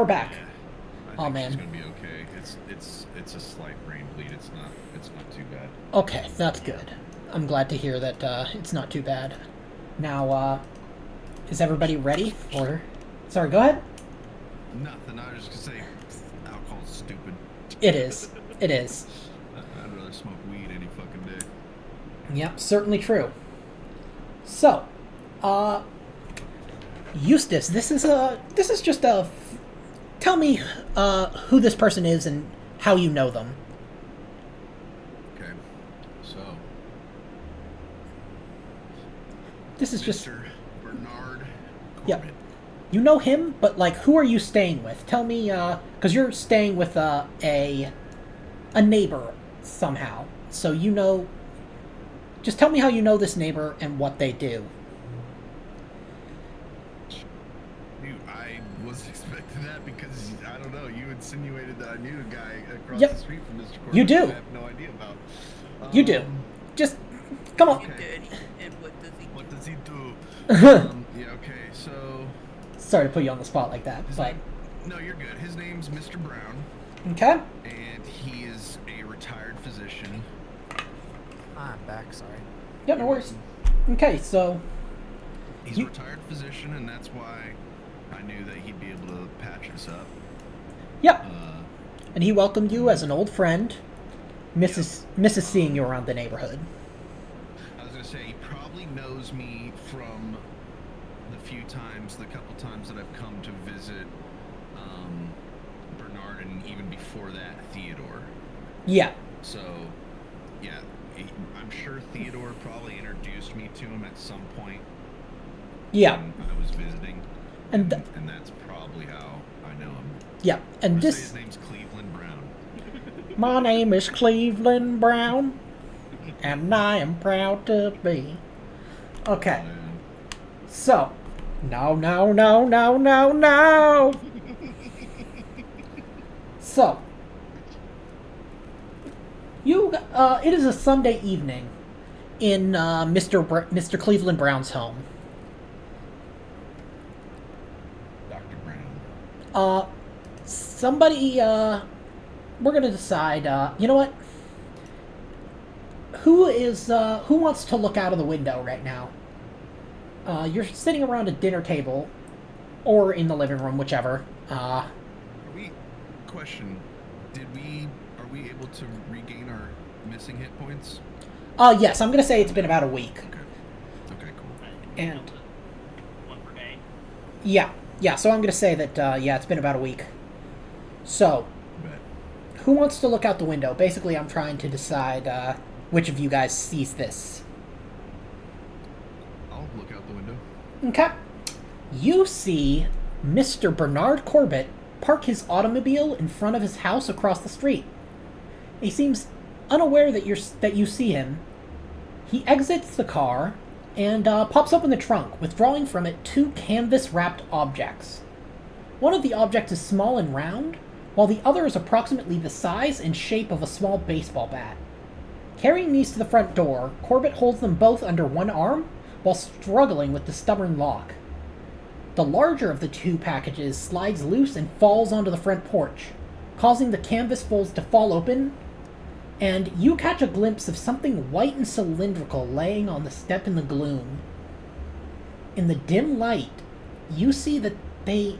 we're back. I Oh think she's man. gonna be okay. It's a slight brain bleed. It's not too bad. Okay, that's good. I'm glad to hear that it's not too bad. Now, is everybody ready for? Sorry, go ahead. Nothing. I was just gonna say, alcohol's stupid. It is. It is. I'd rather smoke weed any fucking day. Yep, certainly true. So, uh, Eustace, this is just a. Tell me, who this person is and how you know them. Okay. So, This is just. Mr. Bernard Corbitt. Yep. You know him, but like, who are you staying with? Tell me, because you're staying with a neighbor somehow. So you know. Just tell me how you know this neighbor and what they do. I wasn't expecting that because I don't know. You insinuated that I knew a guy across Yep. the street from Mr. Corbitt. You do. I have no idea about. You do. Just come on. Okay. And what does he What do? does he do? Yeah. Okay. So. Sorry to put you on the spot like that, His but name, no, you're good. His name's Mr. Brown, okay. and he is a retired physician. I'm back, sorry. Yep, no worries. Okay, so He's a retired physician, and that's why I knew that he'd be able to patch us up. yep, Uh, and he welcomed you as an old friend. Misses seeing you around the neighborhood. I was gonna say he probably knows me from the couple times that I've come to visit Bernard, and even before that, Theodore. Yeah, So, yeah, I'm sure Theodore probably introduced me to him at some point yeah, when I was visiting, and and that's probably how I know him. yeah, I'm and gonna say this. his name's Cleveland Brown. My name is Cleveland Brown, and I am proud to be. Okay, And so no, no, no, no, no, no. So you, it is a Sunday evening in Mr. Cleveland Brown's home. Dr. Brown. Somebody, we're gonna decide, you know what? Who wants to look out of the window right now? You're sitting around a dinner table, or in the living room, whichever. Are we? Question: Are we able to regain our missing hit points? Yes, I'm gonna say it's been about a week. Okay. Okay. Cool. And One per day. yeah, so I'm gonna say that, yeah, it's been about a week. So, Bet. who wants to look out the window? Basically, I'm trying to decide, which of you guys sees this. I'll look out the window. Okay. You see Mr. Bernard Corbitt park his automobile in front of his house across the street. He seems unaware that you see him. He exits the car and pops open the trunk, withdrawing from it two canvas-wrapped objects. One of the objects is small and round, while the other is approximately the size and shape of a small baseball bat. Carrying these to the front door, Corbitt holds them both under one arm while struggling with the stubborn lock. The larger of the two packages slides loose and falls onto the front porch, causing the canvas folds to fall open, and you catch a glimpse of something white and cylindrical laying on the step in the gloom. In the dim light, you see that they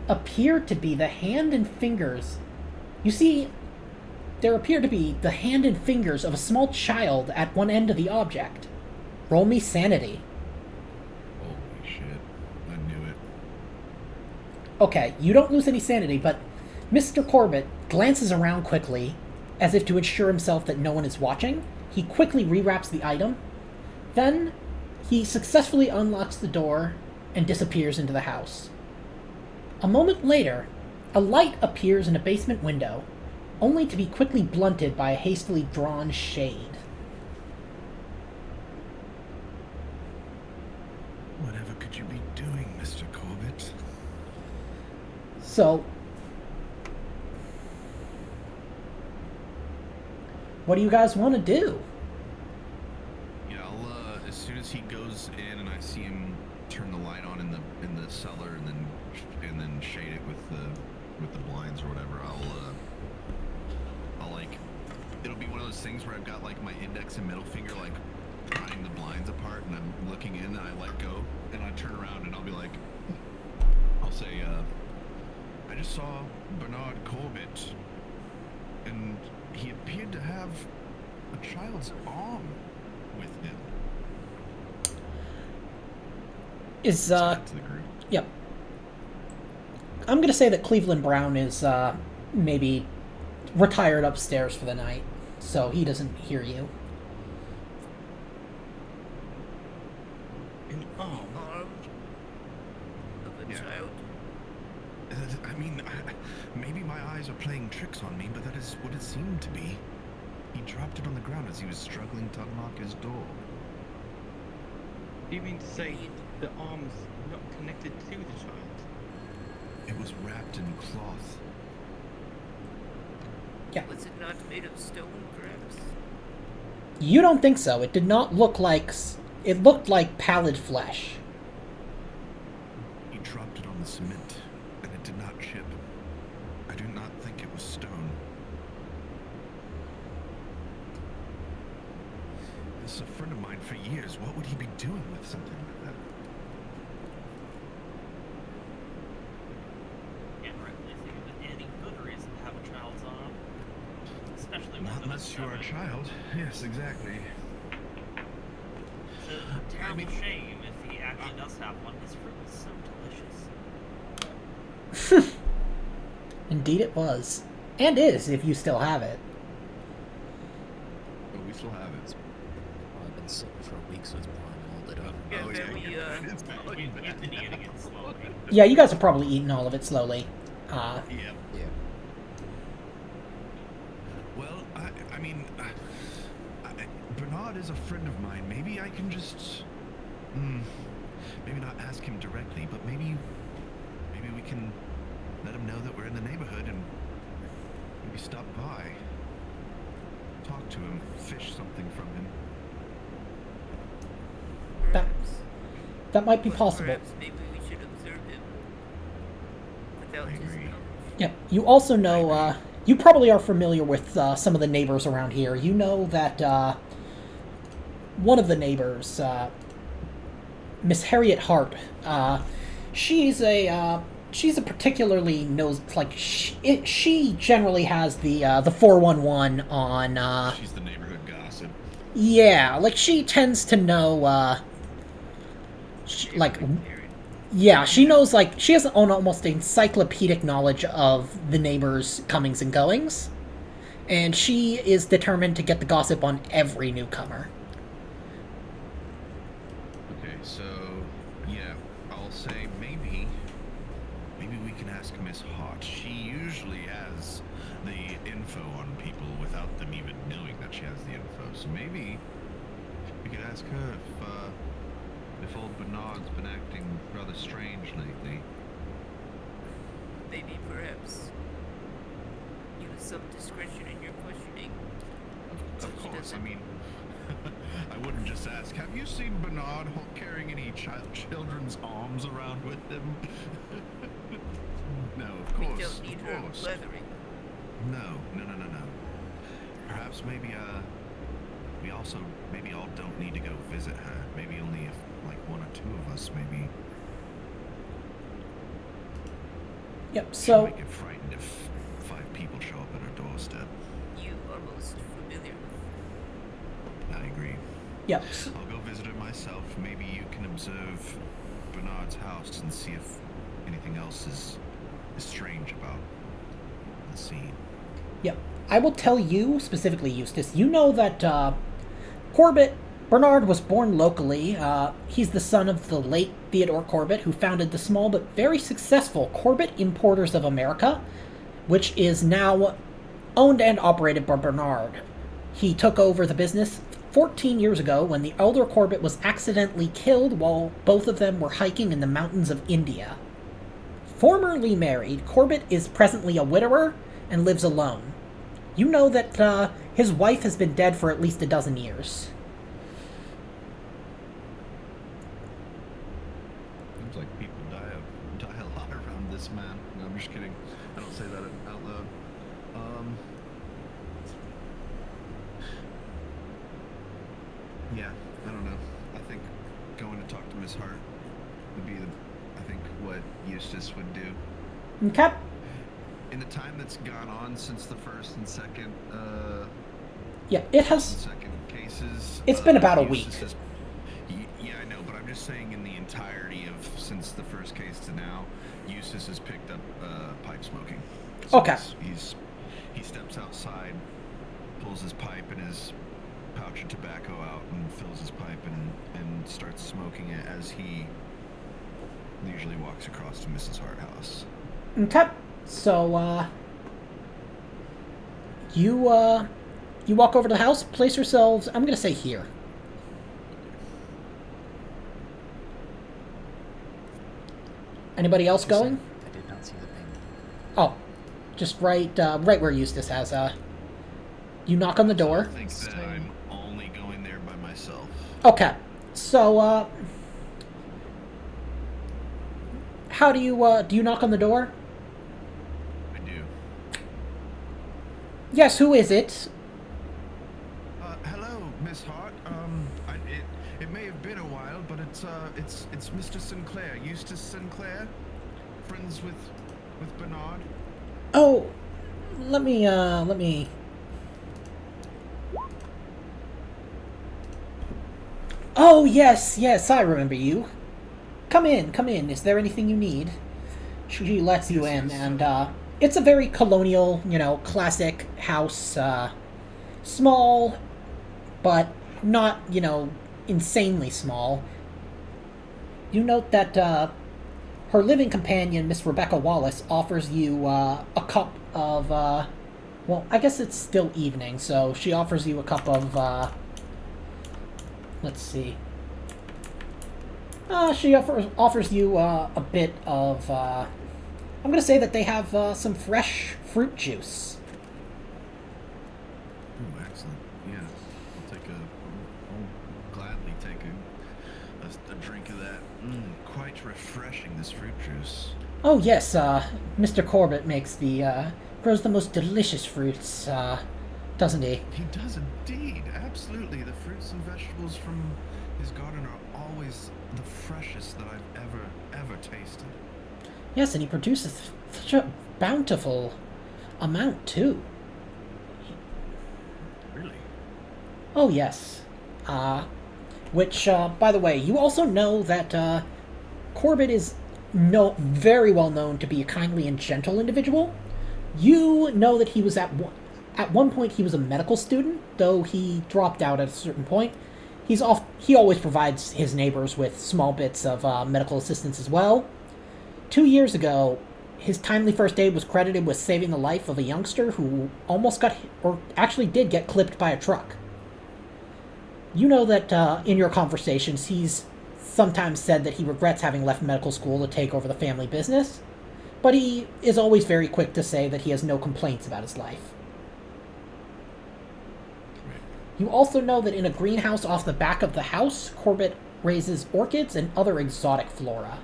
appear to be the hand and fingers. You see, there appear to be the hand and fingers of a small child at one end of the object. Roll me sanity. Holy shit! I knew it. Okay, you don't lose any sanity, but Mr. Corbitt glances around quickly, as if to ensure himself that no one is watching. He quickly rewraps the item. Then, he successfully unlocks the door and disappears into the house. A moment later, a light appears in a basement window, only to be quickly blunted by a hastily drawn shade. Whatever could you be doing, Mr. Corbitt? So, what do you guys want to do? Yeah, as soon as he goes in and I see him turn the light on in the cellar and then shade it with the things where I've got like my index and middle finger like prying the blinds apart, and I'm looking in, and I let go, and I turn around, and I'll be like, I'll say, I just saw Bernard Corbitt, and he appeared to have a child's arm with him. Is To the group. Yep. I'm gonna say that Cleveland Brown is maybe retired upstairs for the night, so he doesn't hear you. An arm. Arm of a Yeah. child. I mean, maybe my eyes are playing tricks on me, but that is what it seemed to be. He dropped it on the ground as he was struggling to unlock his door. Do you mean to say the arm's not connected to the child? It was wrapped in cloth. Yeah. Was it not made of stone, perhaps? You don't think so. It did not look like... It looked like pallid flesh. He dropped it on the cement, and it did not chip. I do not think it was stone. This is a friend of mine for years. What would he be doing with something like that? Can't really think of any good reason to have a child's arm. Especially one Not that unless is you're a severed. child. Yes, exactly. It's a terrible mean- shame if he actually does have one. His fruit is so delicious. Indeed it was. And is, if you still have it. But we still have it. I've been sitting for a week, so it's probably molded up. Yeah, Oh, very, It's probably You've bad. been eating it slowly. Yeah, you guys have probably eaten all of it slowly. Yep. Yeah. Well, I mean, Bernard is a friend of mine. Maybe I can just, maybe not ask him directly, but maybe we can let him know that we're in the neighborhood and maybe stop by, talk to him, fish something from him. That, Perhaps. that might be But possible. Perhaps maybe we should observe him without I his agree. knowledge. Yeah, you also know, you probably are familiar with some of the neighbors around here. You know that one of the neighbors, Miss Harriet Hart, she's a particularly she generally has the 411 on, She's the neighborhood gossip. yeah, like she tends to know, like, yeah, she knows, like, she has an almost encyclopedic knowledge of the neighbors' comings and goings. And she is determined to get the gossip on every newcomer. Okay, so yeah, I'll say maybe we can ask Miss Hart. She usually has the info on people without them even knowing that she has the info. So maybe we could ask her if old Bernard's been acting rather strange lately. Maybe perhaps use some discretion in your questioning. Of She course, I doesn't- mean, I wouldn't just ask, have you seen Bernard carrying any children's arms around with him? No, of We course. don't need of her course. leathering. No. Perhaps maybe we also maybe all don't need to go visit her. Maybe only if like one or two of us maybe. Yep, She so, might get frightened if 5 people show up at her doorstep. You are most familiar with. I agree. yep. I'll go visit her myself. Maybe you can observe Bernard's house and see if anything else is strange about the scene. Yep. I will tell you, specifically Eustace, you know that Bernard was born locally. He's the son of the late Theodore Corbitt, who founded the small but very successful Corbitt Importers of America, which is now owned and operated by Bernard. He took over the business 14 years ago when the elder Corbitt was accidentally killed while both of them were hiking in the mountains of India. Formerly married, Corbitt is presently a widower and lives alone. You know that his wife has been dead for at least a dozen years. Seems like people die a lot around this man. No, I'm just kidding. I don't say that out loud. Yeah, I don't know. I think going to talk to Miss Hart would be what Eustace would do. Okay. In the time that's gone on since the first and second, Yeah, it first has. and second cases. It's been about a Eustace week. yeah, I know, but I'm just saying in the entirety of since the first case to now, Eustace has picked up pipe smoking. So Okay. he steps outside, pulls his pipe and his pouch of tobacco out, and fills his pipe and starts smoking it as he usually walks across to Mrs. Hart house. Okay. So, you walk over to the house, place yourselves, I'm gonna say here. Anybody else going? I did not see the ping. Oh, just right where Eustace has. You knock on the door. I think that I'm only going there by myself. Okay. So, how do you knock on the door? I do. Yes, who is it? Hello, Miss Hart. It may have been a while, but it's Mr. Sinclair, Eustace Sinclair, friends with Bernard. Oh, let me. Oh, yes, I remember you. Come in. Is there anything you need? She lets you in, and it's a very colonial, classic house. Small, but not, insanely small. You note that her living companion, Miss Rebecca Wallace, offers you a cup of, well, I guess it's still evening, so she offers you a cup of, let's see. She offers you a bit of, I'm going to say that they have some fresh fruit juice. Ooh, excellent. Yeah, I'll gladly take a drink of that. Quite refreshing, this fruit juice. Oh, yes, Mr. Corbitt grows the most delicious fruits, doesn't he? He does indeed, absolutely. The fruits and vegetables from his garden are always the freshest that I've ever tasted. Yes, and he produces such a bountiful amount, too. Really? Oh, yes. Which, by the way, you also know that, Corbitt is very well known to be a kindly and gentle individual. You know that he was at one point he was a medical student, though he dropped out at a certain point. He always provides his neighbors with small bits of medical assistance as well. 2 years ago, his timely first aid was credited with saving the life of a youngster who almost got, or actually did get clipped by a truck. You know that in your conversations, he's sometimes said that he regrets having left medical school to take over the family business, but he is always very quick to say that he has no complaints about his life. You also know that in a greenhouse off the back of the house, Corbitt raises orchids and other exotic flora.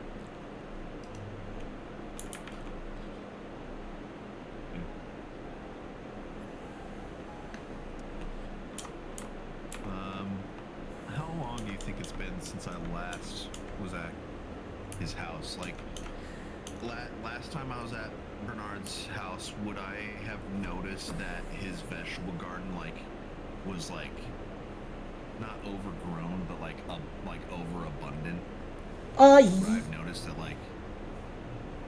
How long do you think it's been since I last was at his house? Like, last time I was at Bernard's house, would I have noticed that his vegetable garden, was not overgrown, but overabundant? Would I've noticed that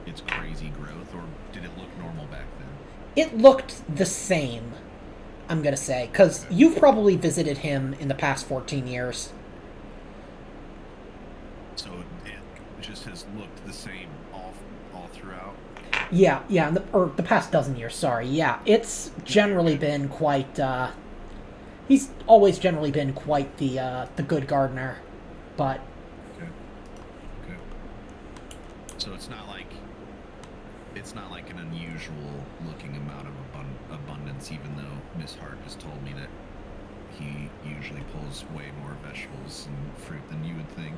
it's crazy growth, or did it look normal back then? It looked the same, I'm gonna say, because you've probably visited him in the past 14 years. So it just has looked the same all throughout. Yeah, or the past dozen years. Sorry. Yeah, it's generally been quite. He's always generally been quite the good gardener, but. Okay. So it's not like an unusual looking amount of abundance, even though Miss Hart has told me that he usually pulls way more vegetables and fruit than you would think.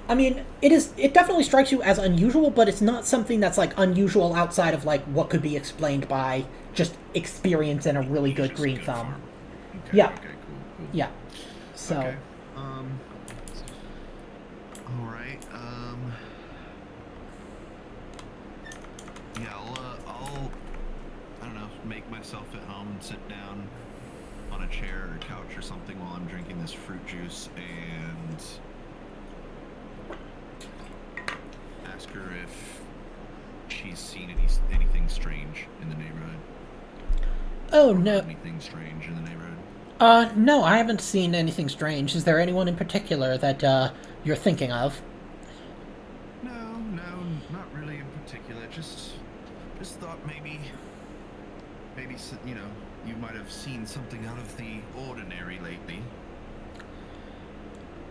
I mean, it definitely strikes you as unusual, but it's not something that's unusual outside of what could be explained by just experience and a really good green thumb. Okay, Yeah. Okay, cool. Yeah. So, Okay. Um. All right. Yeah. I don't know. Make myself at home and sit down on a chair or couch or something while I'm drinking this fruit juice and ask her if she's seen anything strange in the neighborhood. Oh, no. Anything strange in the neighborhood? No, I haven't seen anything strange. Is there anyone in particular that, you're thinking of? No, not really in particular. Just thought maybe, you know, you might have seen something out of the ordinary lately.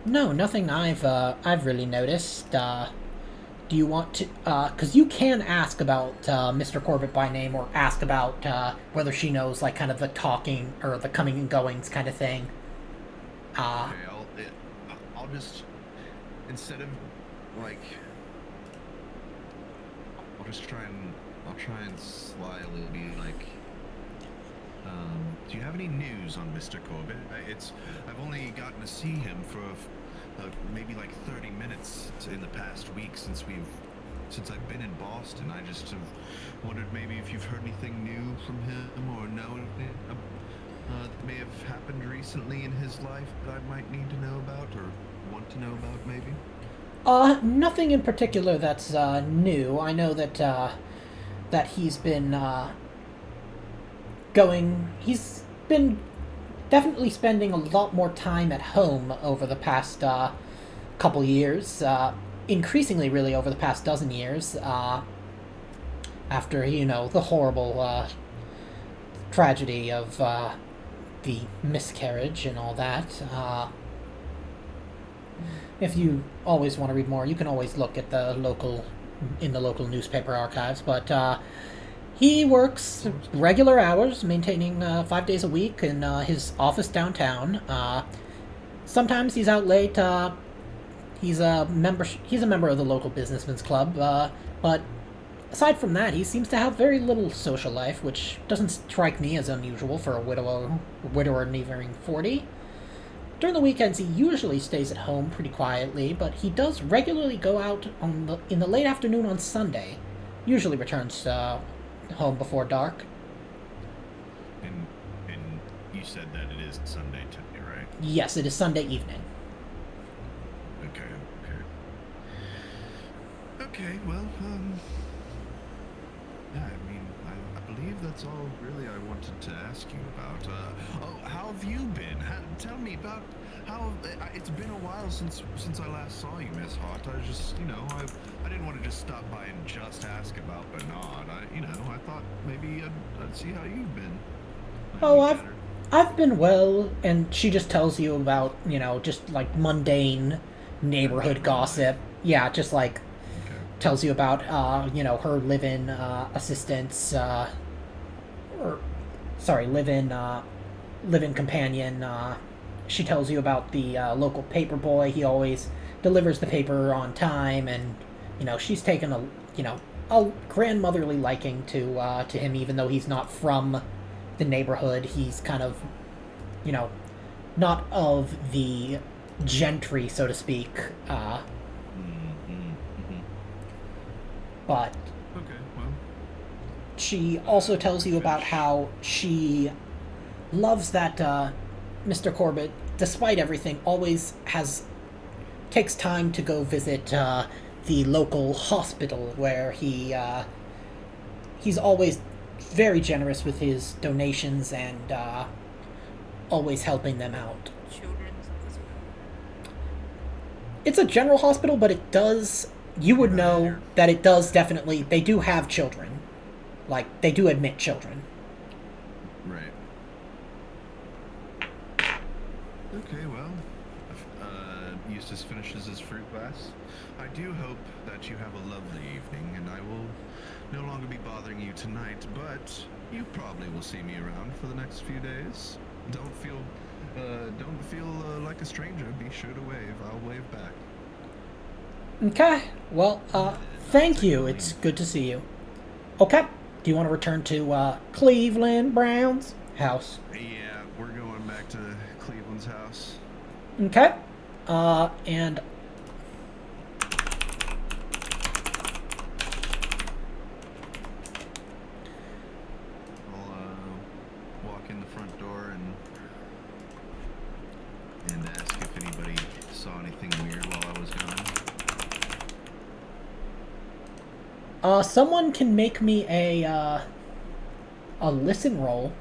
No, nothing I've really noticed. Do you want to, cause you can ask about, Mr. Corbitt by name, or ask about, whether she knows, like, kind of the talking, or the coming and goings kind of thing. Okay, I'll just, instead of, like, I'll try and slyly be like, do you have any news on Mr. Corbitt? I've only gotten to see him for maybe like 30 minutes in the past week since I've been in Boston. I just have wondered maybe if you've heard anything new from him or know anything that may have happened recently in his life that I might need to know about or want to know about maybe. Nothing in particular that's, new. I know that, that he's been definitely spending a lot more time at home over the past couple years, increasingly really over the past dozen years, after, the horrible tragedy of the miscarriage and all that. If you always want to read more, you can always look at the local newspaper archives, but he works regular hours, maintaining 5 days a week in his office downtown. Sometimes he's out late. He's a member of the local businessmen's club. But aside from that, he seems to have very little social life, which doesn't strike me as unusual for a widower nearing 40. During the weekends, he usually stays at home pretty quietly, but he does regularly go out in the late afternoon on Sunday. Usually returns home before dark. And you said that it is Sunday today, right? Yes, it is Sunday evening. Okay, well, yeah, I mean, I believe that's all really I wanted to ask you about. How have you been? Tell me about how, it's been a while since I last saw you, Miss Hart. I just, I didn't want to just stop by and just ask about Bernard. I thought maybe I'd see how you've been. I've been well, and she just tells you about, just like mundane neighborhood gossip. Yeah, just like tells you about, her live-in assistants, live-in companion. She tells you about the local paper boy. He always delivers the paper on time, and she's taken a grandmotherly liking to him, even though he's not from the neighborhood. He's kind of not of the gentry, so to speak. But okay, well, she also tells you about how she loves that Mr. Corbitt, despite everything, always takes time to go visit the local hospital, where he's always very generous with his donations and always helping them out. Children's hospital. It's a general hospital, but it does. You would know that it does definitely. They do have children, like they do admit children. Right. Okay, well, Eustace finishes his fruit glass. I do hope that you have a lovely evening, and I will no longer be bothering you tonight, but you probably will see me around for the next few days. Don't feel like a stranger. Be sure to wave. I'll wave back. Okay. Well, thank you. It's good to see you. Okay. Do you want to return to Cleveland Brown's house? Yeah, we're going back to Cleveland's house. Okay. And I'll walk in the front door and ask if anybody saw anything weird while I was gone. someone can make me a listen roll.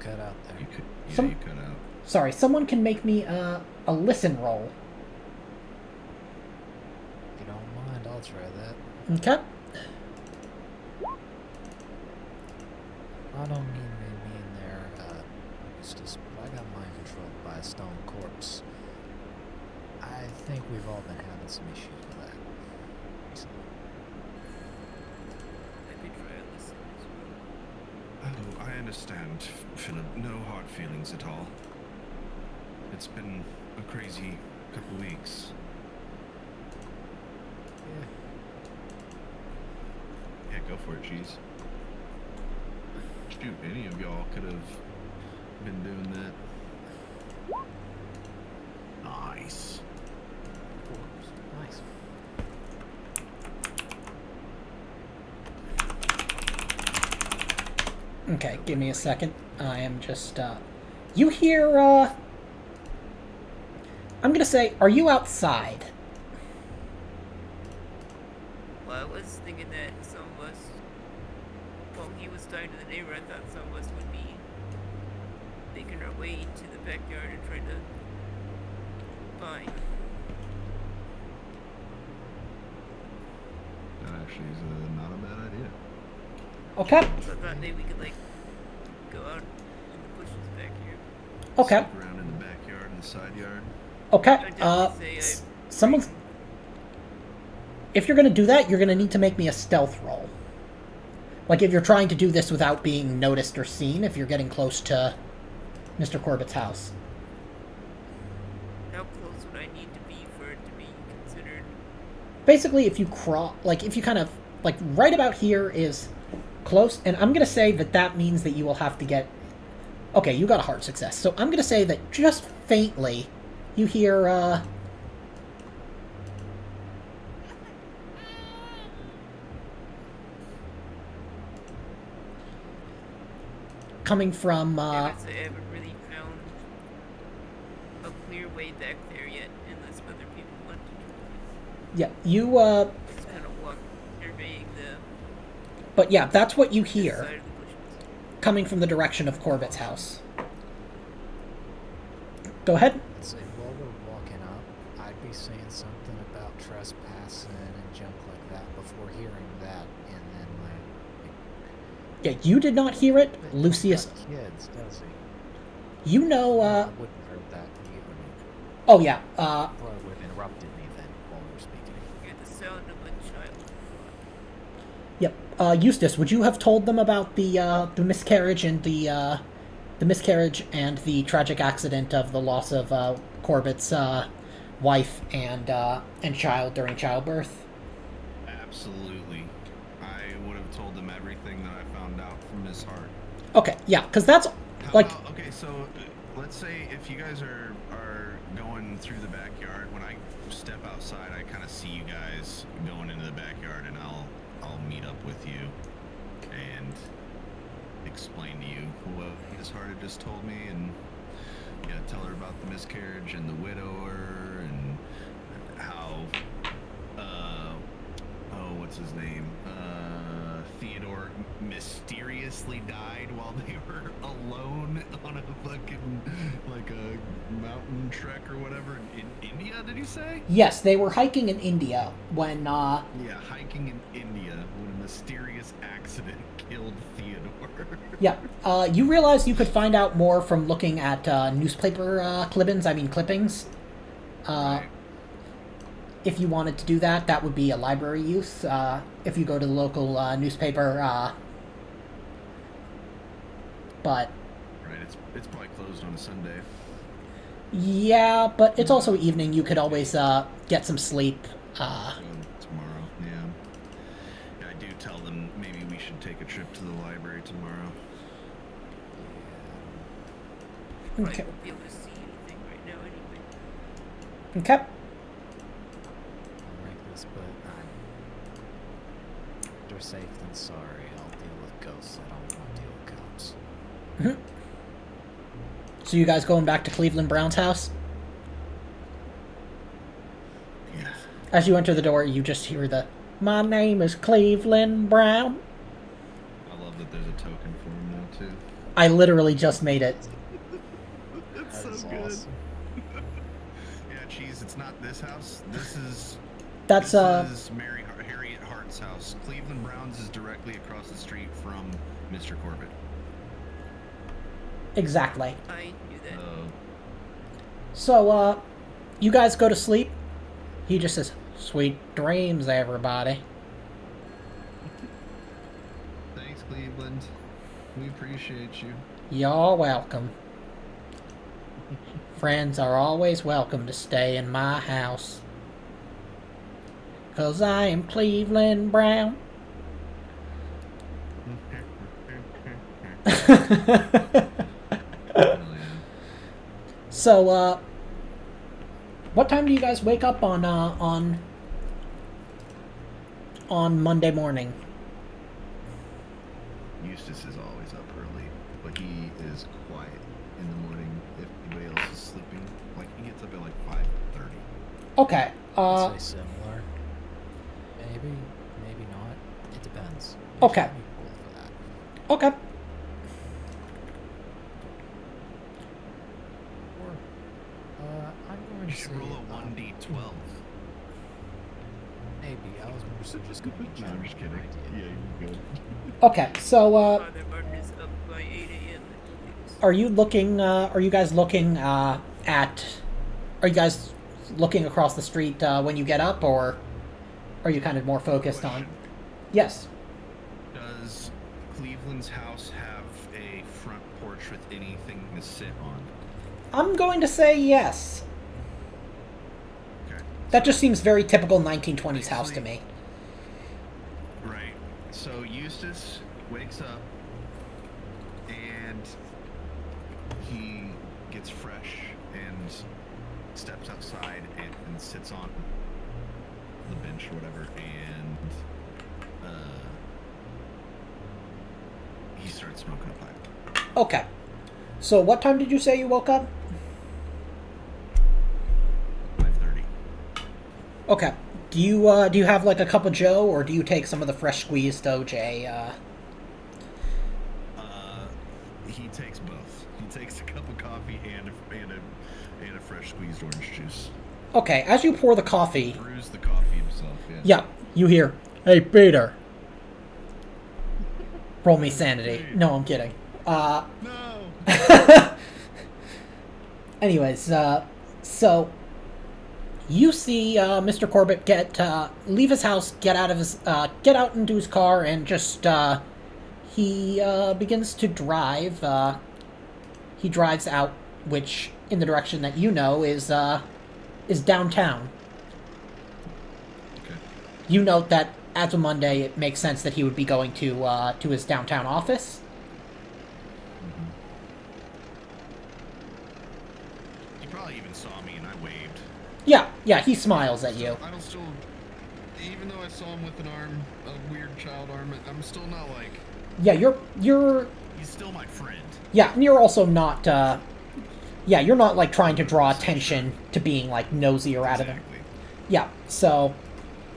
Cut out there. You could, yeah, Some- you cut out. Sorry, someone can make me a listen roll. If you don't mind, I'll try that. Okay. I don't mean me being there, Eustace, but I got mind controlled by a stone corpse. I think we've all been having some issues with that recently. I could try to listen as well. Oh, I understand, Philip. No hard feelings at all. It's been a crazy couple weeks. Yeah, go for it, Cheese. Shoot, any of y'all could have been doing that. Nice. Nice. Okay, give me a second. I am just, you hear, I'm gonna say, are you outside? Well, I was thinking that some of us, while he was talking to the neighbor, I thought some of us would be making our way to the backyard and trying to find. That actually is not a bad idea. Okay, So I thought maybe we could, like, go out in the bushes back here. okay, Sneak around in the backyard and the side yard. okay, I'd definitely say someone's, if you're gonna do that, you're gonna need to make me a stealth roll. Like, if you're trying to do this without being noticed or seen, if you're getting close to Mr. Corbitt's house. how close would I need to be for it to be considered? Basically, if you like, if you kind of, like, right about here is close, and I'm gonna say that that means that you will have to get, okay, you got a hard success, so I'm gonna say that just faintly, you hear, coming from, I would say I haven't really found a clear way back there yet, unless other people want to yeah, you, just kind of walk surveying the but yeah, that's what you this hear, side of the bushes. coming from the direction of Corbitt's house. Go ahead. Let's say while we're walking up, I'd be saying something about trespassing and junk like that before hearing that, and then Yeah, you did not hear it, Lucius. Got kids, does he? You know, I wouldn't have heard that. You get what I mean? oh yeah, Probably would have interrupted me then while we were speaking. Hear the sound of a child. yep. Eustace, would you have told them about the miscarriage and the miscarriage and the tragic accident of the loss of Corbitt's wife and child during childbirth? Absolutely. I would have told them everything that I found out from Miss Hart. Okay, yeah, because that's How like, about, okay, so let's say if you guys are going through the backyard, when I step outside, I kind of see you guys going into the backyard, and I'll meet up with you and explain to you what Miss Hart had just told me, and yeah, tell her about the miscarriage and the widower and how what's his name? Theodore mysteriously died while they were alone on a fucking, like a mountain trek or whatever in India, did you say? yes, they were hiking in India when, Yeah, hiking in India when a mysterious accident killed Theodore. yeah, you realize you could find out more from looking at newspaper clippings. Right. If you wanted to do that, that would be a library use. If you go to the local newspaper, but Right, it's probably closed on a Sunday. yeah, but it's also evening. You could always get some sleep. Tomorrow, yeah. Yeah, I do tell them maybe we should take a trip to the library tomorrow. Probably Okay. won't be able to see anything right Okay. I'm reckless, but better safe than sorry. I'll deal with ghosts. I don't want to deal with cops. So you guys going back to Cleveland Brown's house? Yeah. As you enter the door, you just hear the, "My name is Cleveland Brown." I love that there's a token for him now too. I literally just made it. That's That is awesome. Yeah, cheese. It's not this house. This is That's, this is Harriet Hart's house. Cleveland Brown's is directly across the street from Mr. Corbitt. exactly. I knew that. So, you guys go to sleep. He just says, "Sweet dreams, everybody." Thanks, Cleveland. We appreciate you. You're welcome. Friends are always welcome to stay in my house. 'Cause I am Cleveland Brown. Hell yeah. So, what time do you guys wake up on Monday morning? Eustace is always up early, but he is quiet in the morning if anybody else is sleeping. Like, he gets up at like 5:30. Okay, I'd say similar. Maybe, maybe not. It depends. Okay. Usually we roll for that. okay. Or, I'm going You to should say, roll a 1d12. maybe. I was more so just going to No, I'm just kidding. Yeah, you're good. Okay, so, Father Martin is up by 8 a.m. are you guys looking, are you guys looking across the street, when you get up, or are you kind of more focused on? Question. Yes. Does Cleveland's house have a front porch with anything to sit on? I'm going to say yes. Okay. That just seems very typical 1920s house to me. Right. So Eustace wakes up and he gets fresh and steps outside and sits on the bench or whatever, and he starts smoking a pipe. Okay. So what time did you say you woke up? 5:30. Okay. Do you have like a cup of Joe, or do you take some of the fresh squeezed OJ? He takes both. He takes a cup of coffee and a fresh squeezed orange juice. Okay. As you pour the coffee, Brews the coffee himself. Yeah. yeah, you hear, "Hey Peter." Roll me sanity. No, I'm kidding. No. Anyways, so you see Mr. Corbitt leave his house, get out into his car, and just he begins to drive. He drives out, which in the direction that you know is downtown. Okay. You note that as of Monday, it makes sense that he would be going to his downtown office. He probably even saw me and I waved. Yeah, he smiles at you. I don't still, even though I saw him with an arm, a weird child arm, I'm still not like. Yeah, you're He's still my friend. yeah, and you're also not yeah, you're not like trying to draw attention to being like nosy or out of it. Exactly. Yeah, so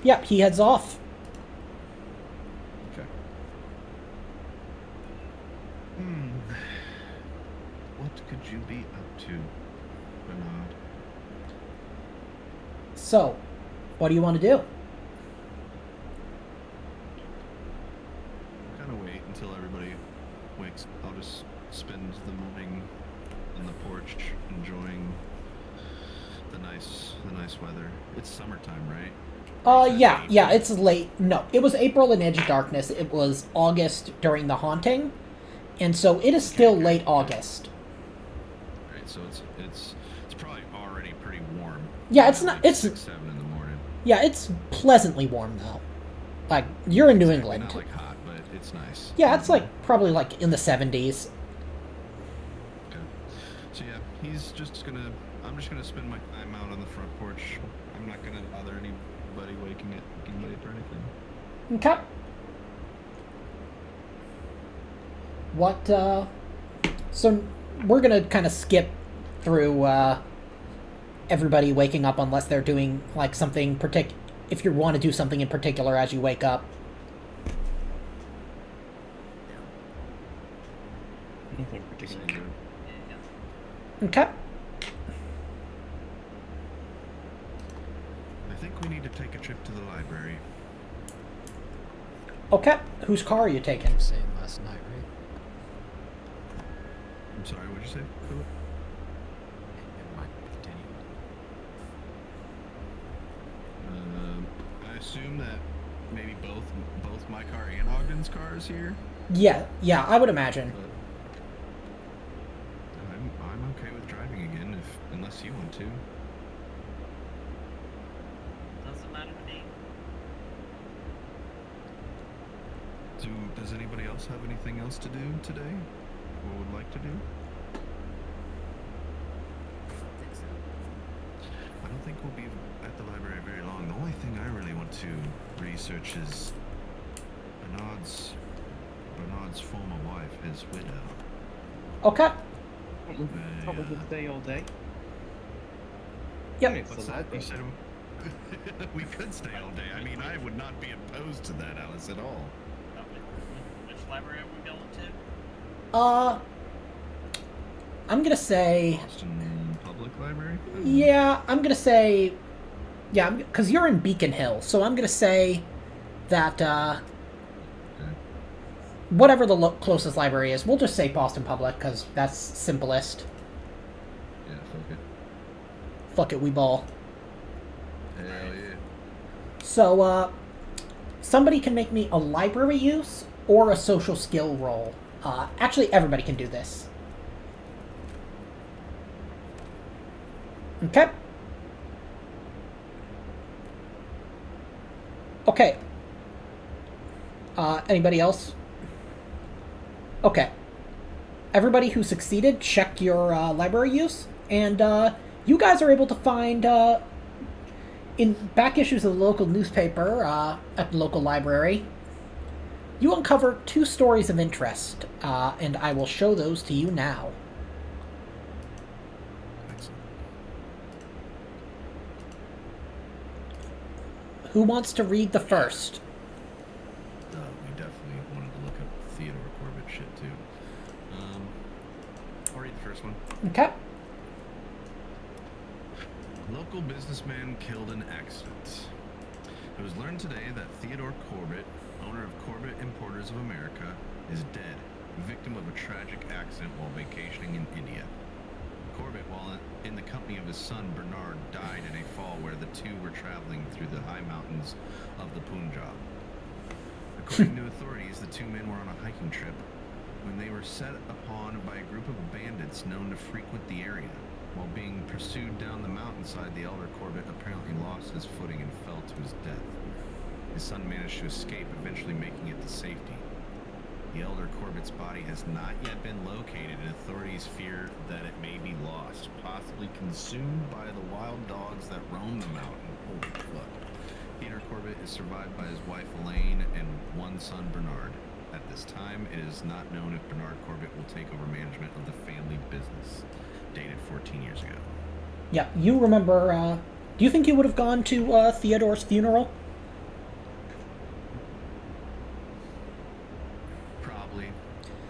yeah, he heads off. Okay. What could you be up to, Bernard? So, what do you want to do? Kind of wait until everybody wakes. I'll just spend the morning on the porch enjoying the nice weather. It's summertime, right? Yeah, it's late. No, it was April in Edge of Darkness. It was August during the haunting, and so it is still late August. Right, so it's probably already pretty warm. Yeah, it's not. It's 6, 7 in the morning. yeah, it's pleasantly warm though. Like you're in New Exactly, England. not like hot, but it's nice. Yeah, it's like probably like in the 70s. Okay. So yeah, he's just gonna I'm just gonna spend my time out on the front porch. I'm not gonna bother anybody waking up or anything. Okay. What, so we're gonna kind of skip through, everybody waking up unless they're doing, like, something if you want to do something in particular as you wake up. Nothing particular. Yeah. Okay. I think we need to take a trip to the library. Okay. Whose car are you taking? Saying last night, right? I'm sorry, what'd you say, Philip? Never mind. Continue. I assume that maybe both my car and Ogden's car is here. Yeah, I would imagine. But I'm okay with driving again, unless you want to. Doesn't matter to me. Does anybody else have anything else to do today, or would like to do? I don't think so. I don't think we'll be at the library very long. The only thing I really want to research is Bernard's former wife, his widow. Okay. We probably could stay all day. Yep. It's What's the that? You library. said we could stay all day. I mean, I would not be opposed to that, Alice, at all. Which library are we going to? I'm gonna say, Boston Public Library? yeah, I'm gonna say, yeah, because you're in Beacon Hill, so I'm gonna say that, Okay. whatever the closest library is, we'll just say Boston Public, because that's simplest. Yeah, fuck it. Fuck it, we ball. Hell yeah. So, somebody can make me a library use or a social skill roll. Actually, everybody can do this. Okay. Okay. Anybody else? Okay. Everybody who succeeded, check your library use, and you guys are able to find in back issues of the local newspaper at the local library. You uncover 2 stories of interest, and I will show those to you now. Excellent. Who wants to read the first? We definitely wanted to look up Theodore Corbitt shit, too. I'll read the first one. Okay. Local businessman killed in accident. It was learned today that Theodore Corbitt, owner of Corbitt Importers of America, is dead, victim of a tragic accident while vacationing in India. Corbitt, while in the company of his son Bernard, died in a fall where the two were traveling through the high mountains of the Punjab. According to authorities, the two men were on a hiking trip when they were set upon by a group of bandits known to frequent the area. While being pursued down the mountainside, the elder Corbitt apparently lost his footing and fell to his death. His son managed to escape, eventually making it to safety. The elder Corbitt's body has not yet been located, and authorities fear that it may be lost, possibly consumed by the wild dogs that roam the mountain. Holy fuck. Theodore Corbitt is survived by his wife Elaine and one son Bernard. At this time, it is not known if Bernard Corbitt will take over management of the family business, dated 14 years ago. Yeah, you remember, do you think you would have gone to Theodore's funeral? Probably.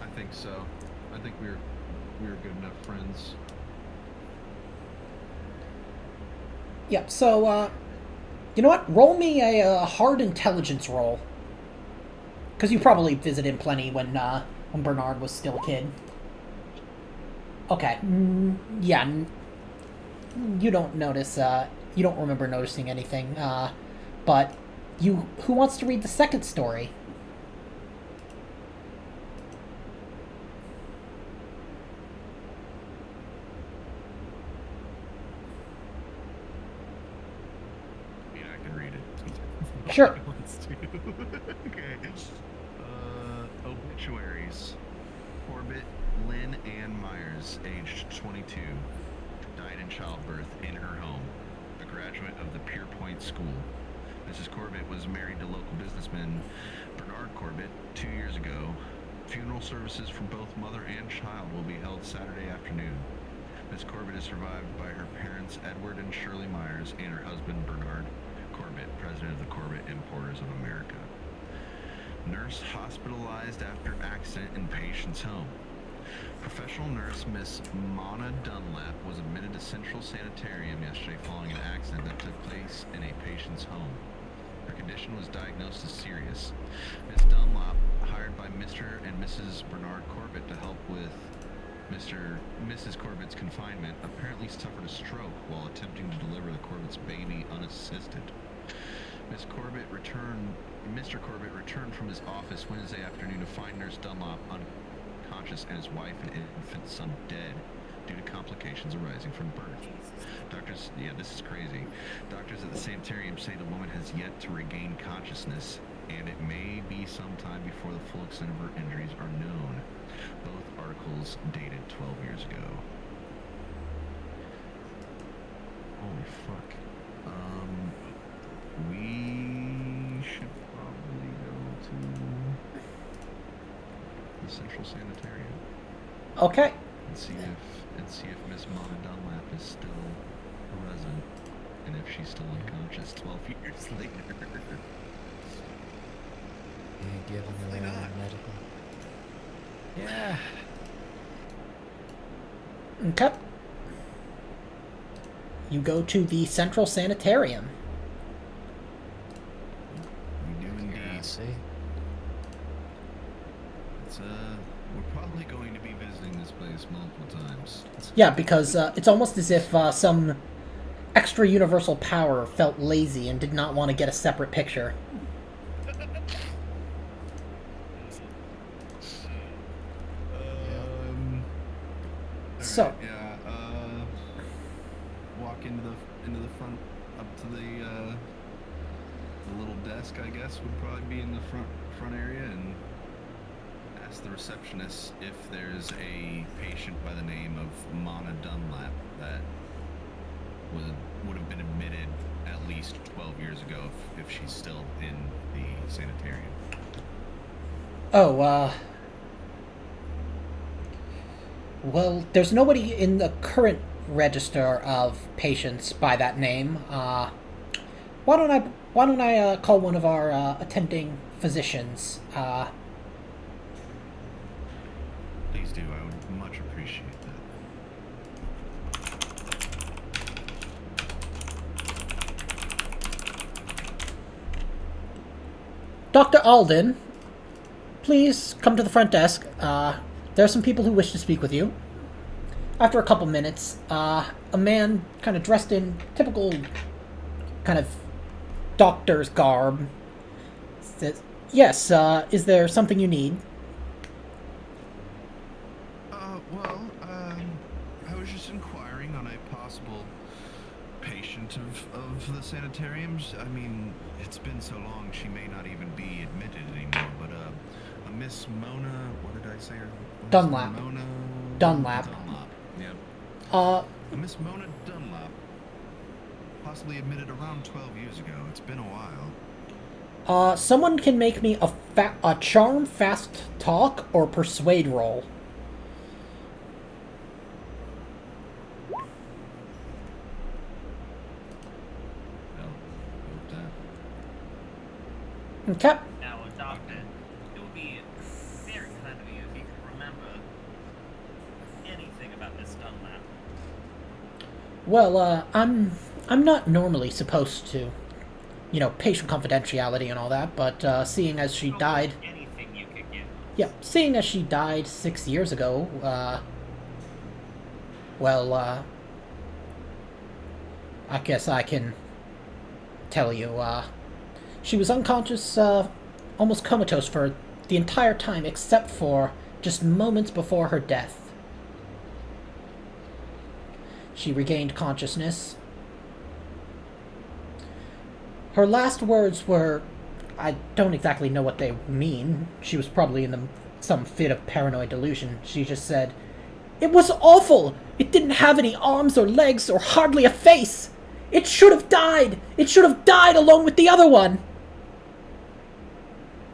I think so. I think we were good enough friends. Yeah, so, you know what? Roll me a hard intelligence roll. Because you probably visited him plenty when Bernard was still a kid. Okay. Yeah. You don't notice, you don't remember noticing anything, but who wants to read the second story? I mean, I can read it. Sure. Wants to. Okay. Obituaries. Corbitt Lynn Ann Myers, aged 22, died in childbirth in her home, a graduate of the Pier Point School. Mrs. Corbitt was married to local businessman Bernard Corbitt 2 years ago. Funeral services for both mother and child will be held Saturday afternoon. Miss Corbitt is survived by her parents Edward and Shirley Myers and her husband Bernard Corbitt, president of the Corbitt Importers of America. Nurse hospitalized after accident in patient's home. Professional nurse Miss Mona Dunlap was admitted to Central Sanitarium yesterday following an accident that took place in a patient's home. Her condition was diagnosed as serious. Miss Dunlap, hired by Mr. and Mrs. Bernard Corbitt to help with Mrs. Corbitt's confinement, apparently suffered a stroke while attempting to deliver the Corbitt's baby unassisted. Mr. Corbitt returned from his office Wednesday afternoon to find Nurse Dunlap unconscious and his wife and infant son dead due to complications arising from birth. Doctors, this is crazy. Doctors at the sanitarium say the woman has yet to regain consciousness, and it may be some time before the full extent of her injuries are known. Both articles dated 12 years ago. Holy fuck. We should probably go to the Central Sanitarium Okay. and see if Miss Mona Dunlap is still a resident and if she's still unconscious 12 years later. And given Hopefully the not. medical. Yeah. Okay. You go to the Central Sanitarium. We do indeed. Yeah, see? It's we're probably going to be visiting this place multiple times. Yeah, because it's almost as if some extra universal power felt lazy and did not want to get a separate picture. So- alright, yeah, walk into the front, up to the little desk, I guess, would probably be in the front area, and ask the receptionist if there's a patient by the name of Mona Dunlap that would have been admitted at least 12 years ago if she's still in the sanitarium. Oh, well, there's nobody in the current register of patients by that name. Why don't I call one of our attending physicians? Please do. I would much appreciate that. Dr. Alden, please come to the front desk. There are some people who wish to speak with you. After a couple minutes, a man kind of dressed in typical kind of doctor's garb says, "Yes, is there something you need?" I was just inquiring on a possible patient of the sanitariums. I mean, it's been so long she may not even be admitted anymore, but a Miss Mona, what did I say her? Dunlap. Mona Dunlap. Yep. Uh, A Miss Mona Dunlap, possibly admitted around 12 years ago. It's been a while. someone can make me a charm, fast talk, or persuade roll. Well, hope that. Okay. Now, Doctor, it would be very kind of you if you could remember anything about Miss Dunlap. Well, I'm not normally supposed to, patient confidentiality and all that, but seeing as she died, Anything you could give. yeah, seeing as she died 6 years ago, I guess I can tell you, she was unconscious, almost comatose for the entire time except for just moments before her death. She regained consciousness. Her last words were, I don't exactly know what they mean. She was probably in some fit of paranoid delusion. She just said, It was awful! It didn't have any arms or legs or hardly a face! It should have died! It should have died along with the other one!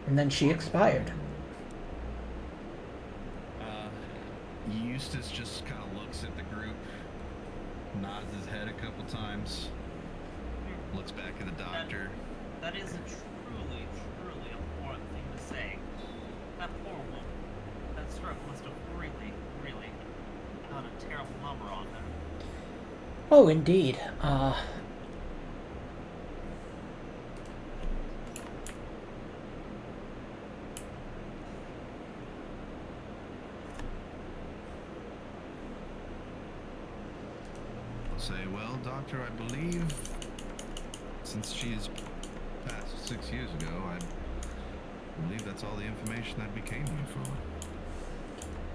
And then she expired. Eustace just kind of looks at the group, nods his head a couple times, looks back at the doctor. That is a truly, truly important thing to say. That poor woman. That stroke must have really, really done a terrible number on her. Oh, indeed. Say, well, doctor, I believe since she's passed 6 years ago, I believe that's all the information that became useful.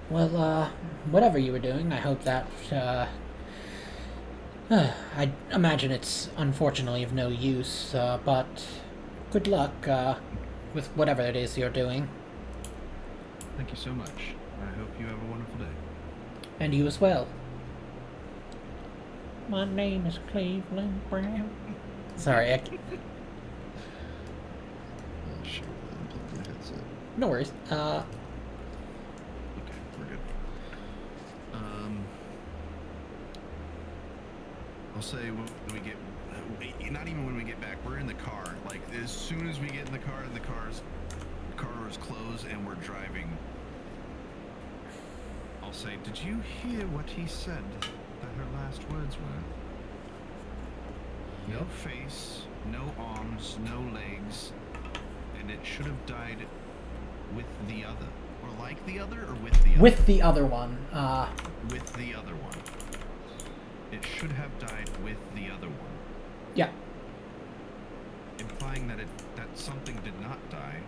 Well, whatever you were doing, I hope that, I imagine it's unfortunately of no use, but good luck, with whatever it is you're doing. Thank you so much. I hope you have a wonderful day. And you as well. My name is Cleveland Brown. Sorry, Oh, sure. Unplug my headset. no worries. Okay, we're good. I'll say when we get, not even when we get back, we're in the car. Like, as soon as we get in the car and the car doors close and we're driving, I'll say, did you hear what he said that her last words were? No face, no arms, no legs, and it should have died with the other. Or like the other, or with the other? With the other one, With the other one. It should have died with the other one. yeah. Implying that something did not die.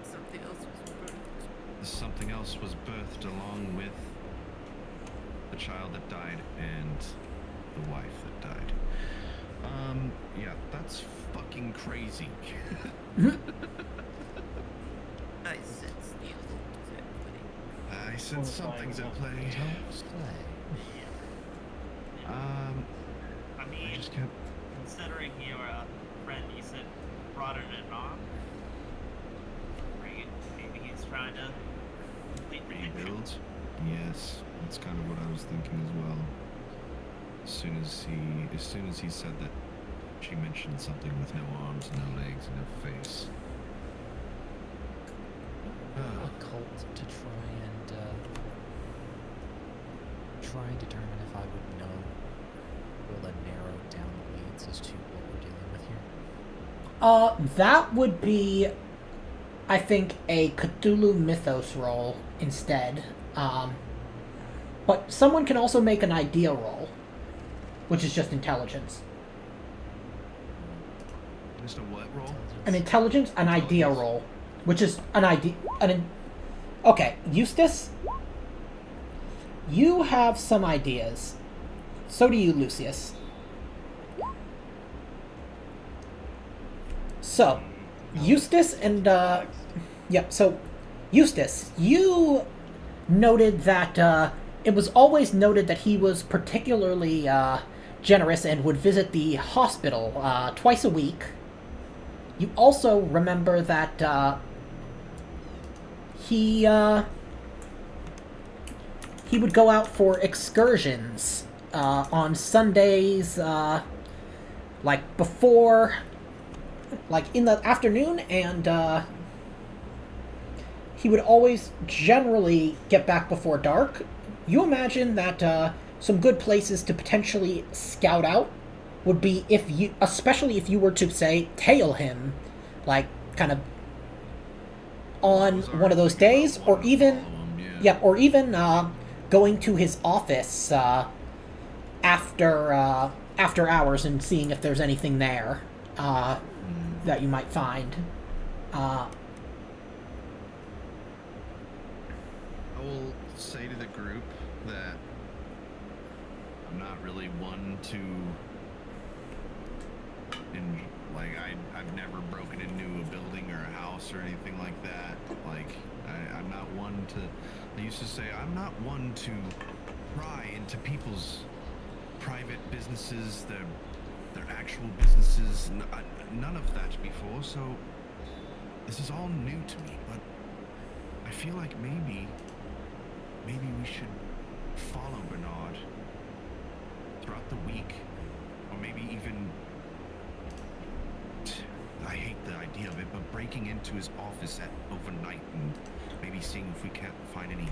Something else was birthed. Something else was birthed along with the child that died and the wife that died. Yeah, that's fucking crazy. I sense the occult is at play. I sense something's at play. Don't slay. I I mean, just kept. considering your friend, you said brought in an arm, right? Maybe he's trying to complete the picture. Rebuild? Yes, that's kind of what I was thinking as well. As soon as he said that, she mentioned something with no arms, no legs, and no face. A cult to try and determine if I would know. Will it narrow down the leads as to what we're dealing with here? That would be, I think, a Cthulhu Mythos roll instead. But someone can also make an idea roll, which is just intelligence. Just a what roll? An intelligence, an idea roll, which is an idea. Okay, Eustace, you have some ideas. So do you, Lucius. So, Eustace and so Eustace, you noted that it was always noted that he was particularly generous and would visit the hospital twice a week. You also remember that he would go out for excursions on Sundays, like before, like in the afternoon, and he would always generally get back before dark. You imagine that some good places to potentially scout out would be especially if you were to, say, tail him, like, kind of on one of those days, or even, going to his office after hours and seeing if there's anything there that you might find. I will say to the group that I'm not really one to, I've never broken into a building or a house or anything like that. Like, I'm not one one to. They used to say, I'm not one to pry into people's private businesses, their actual businesses. None of that before. So this is all new to me. But I feel like maybe we should follow Bernard throughout the week, or maybe even. I hate the idea of it, but breaking into his office at overnight and maybe seeing if we can't find any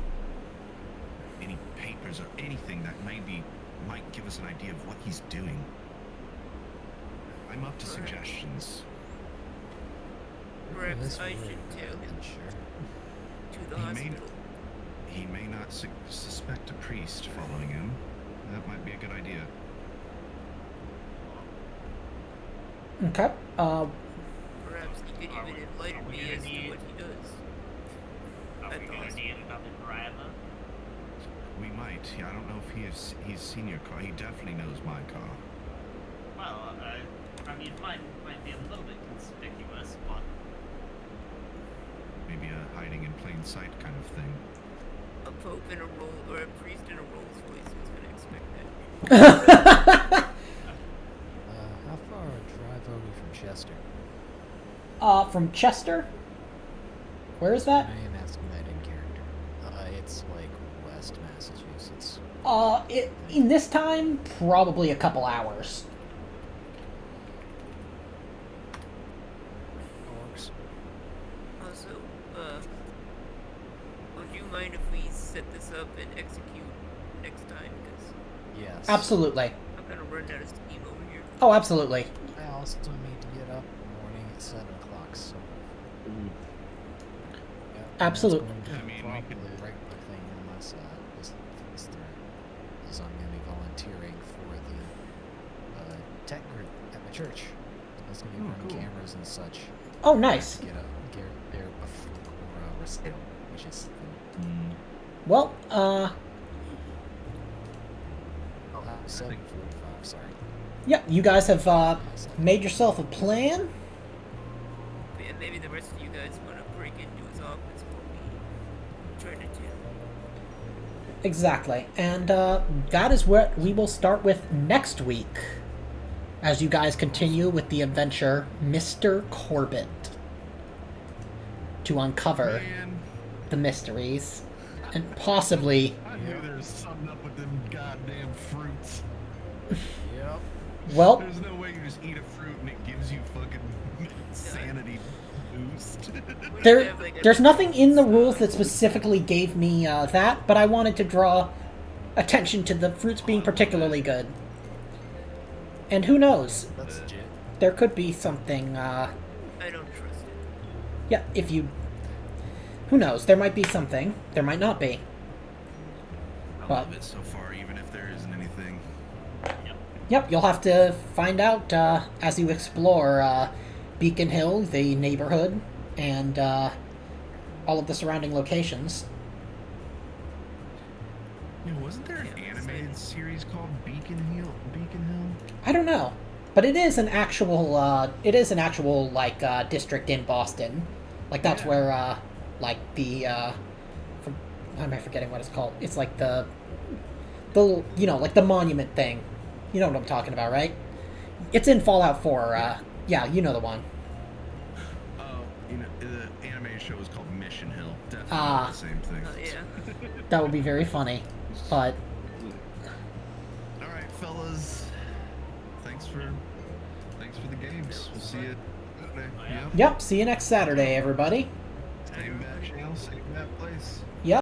papers or anything that might give us an idea of what he's doing. I'm up to suggestions. Perhaps I should tell him Sure. to the He may- hospital. He may not suspect a priest following him. That might be a good idea. Okay. Perhaps he could Are even we- enlighten are we me gonna as to need- what he does. Are At we the gonna hospital. need another driver? We might. I don't know if he's seen your car. He definitely knows my car. Well, I mean, mine might be a little bit conspicuous, but Maybe a hiding in plain sight kind of thing. A pope in a or a priest in a Rolls Royce. Who's gonna expect that? How far a drive are we from Chester? From Chester? Where is that? I am asking that in character. It's like West Massachusetts. In this time, probably a couple hours. Works. Also, would you mind if we set this up and execute next time? Because Yes. Absolutely. I'm gonna run out of steam over here. Oh, absolutely. I also need to get up in the morning at 7 o'clock, so. Yeah, Absolute- That's going to I be mean, we probably could- the regular thing unless this falls through. Because I'm going to be volunteering for the tech group at my church. I was going to be Oh, running cool. cameras and such. Oh, nice. Get there before recital, which is. Well, I'll have 7:45. Sorry. yeah, you guys have made yourself a plan. Yeah, maybe the rest of you guys want to break into his office while we try to do. Exactly. And that is what we will start with next week. As you guys continue with the adventure, Mr. Corbitt. To uncover Man, the mysteries. And possibly... I knew there was something up with them goddamn fruits. Yep. Well, There's no way you just eat a fruit and it gives you fucking sanity boost. there's nothing in the rules that specifically gave me that, but I wanted to draw attention to the fruits being particularly good. And who knows? That's legit. There could be something, I don't trust it. yeah, if you... Who knows? There might be something. There might not be. I Well- love it so far, even if there isn't anything. Yep, you'll have to find out as you explore Beacon Hill, the neighborhood, and all of the surrounding locations. Yeah, wasn't there an Yeah, animated series called Beacon Hill? I don't know, but it is an actual like district in Boston. Like that's Yeah. where like the why am I forgetting what it's called? It's like the like the monument thing. You know what I'm talking about, right? It's in Fallout 4. Yeah, you know the one. Oh, the animated show was called Mission Hill. Definitely Ah. the same thing. Oh yeah. That would be very funny, but All right, fellas. Thanks for the games. We'll see you. yeah. Yep. yep. See you next Saturday, everybody.